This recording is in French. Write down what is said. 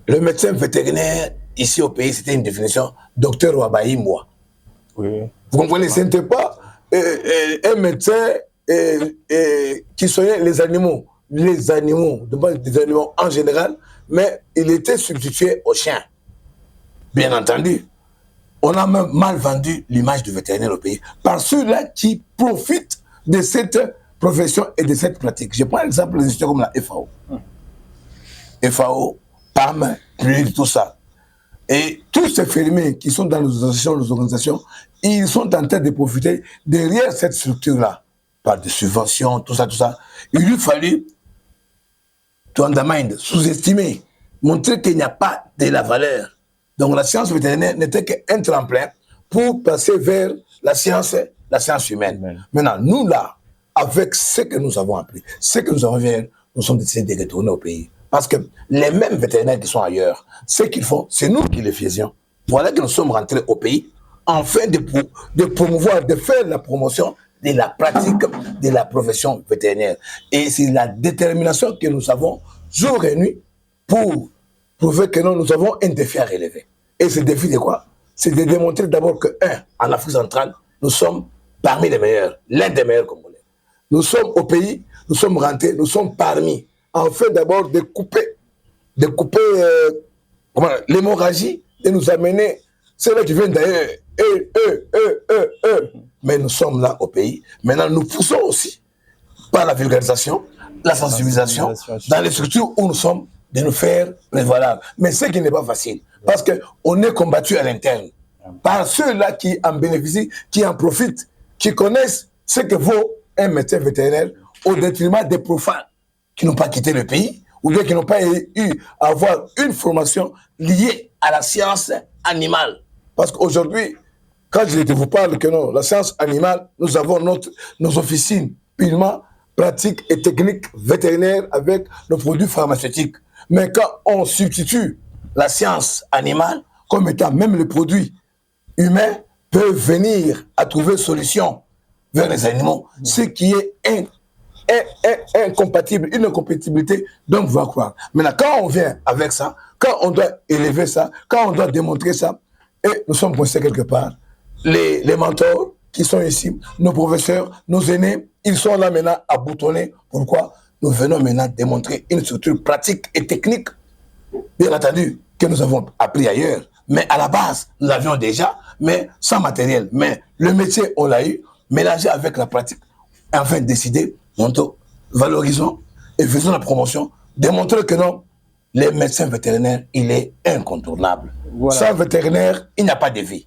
Le médecin vétérinaire, ici au pays, c'était une définition, docteur Wabaïmwa. Oui. Vous comprenez, ce n'était pas un médecin qui soignait les animaux, des animaux en général, mais il était substitué aux chiens. Bien entendu, on a même mal vendu l'image du vétérinaire au pays par ceux-là qui profitent de cette profession et de cette pratique. Je prends l'exemple des institutions comme la FAO. FAO, PAM, PNUD, tout ça. Et tous ces fermiers qui sont dans nos organisations, ils sont en train de profiter derrière cette structure-là, par des subventions, tout ça, tout ça. Il lui fallut, to undermine, sous-estimer, montrer qu'il n'y a pas de la valeur. Donc la science vétérinaire n'était qu'un tremplin pour passer vers la science humaine. Maintenant, nous là, avec ce que nous avons appris, ce que nous avons vu, nous sommes décidés de retourner au pays. Parce que les mêmes vétérinaires qui sont ailleurs, ce qu'ils font, c'est nous qui les faisions. Voilà que nous sommes rentrés au pays, afin de promouvoir, de faire la promotion de la pratique de la profession vétérinaire. Et c'est la détermination que nous avons jour et nuit pour prouver que nous avons un défi à relever. Et ce défi de quoi? C'est de démontrer d'abord que, en Afrique centrale, nous sommes parmi les meilleurs, l'un des meilleurs Congolais. Nous sommes au pays, nous sommes rentrés, nous sommes parmi. Enfin, d'abord, de couper l'hémorragie et nous amener, c'est là qui viennent d'ailleurs, mais nous sommes là au pays. Maintenant, nous poussons aussi par la vulgarisation, la sensibilisation, dans les structures où nous sommes, de nous faire prévaloir. Mais ce qui n'est pas facile, parce qu'on est combattu à l'interne par ceux-là qui en bénéficient, qui en profitent, qui connaissent ce que vaut un médecin vétérinaire au détriment des profanes qui n'ont pas quitté le pays ou bien qui n'ont pas eu à avoir une formation liée à la science animale. Parce qu'aujourd'hui, quand je vous parle que non, la science animale, nous avons nos officines purement pratiques et techniques vétérinaires avec nos produits pharmaceutiques. Mais quand on substitue la science animale comme étant même les produits humains peuvent venir à trouver solution vers les animaux, ce qui est incompatible, une incompatibilité, donc va croire. Maintenant, quand on vient avec ça, quand on doit élever ça, quand on doit démontrer ça, et nous sommes coincés quelque part, les mentors qui sont ici, nos professeurs, nos aînés, ils sont là maintenant à boutonner. Pourquoi? Nous venons maintenant démontrer une structure pratique et technique, bien entendu, que nous avons appris ailleurs. Mais à la base, nous l'avions déjà, mais sans matériel. Mais le métier, on l'a eu, mélangé avec la pratique. Enfin, décider, montons, valorisons et faisons la promotion, démontrer que non, les médecins vétérinaires, il est incontournable. Voilà. Sans vétérinaire, il n'y a pas de vie.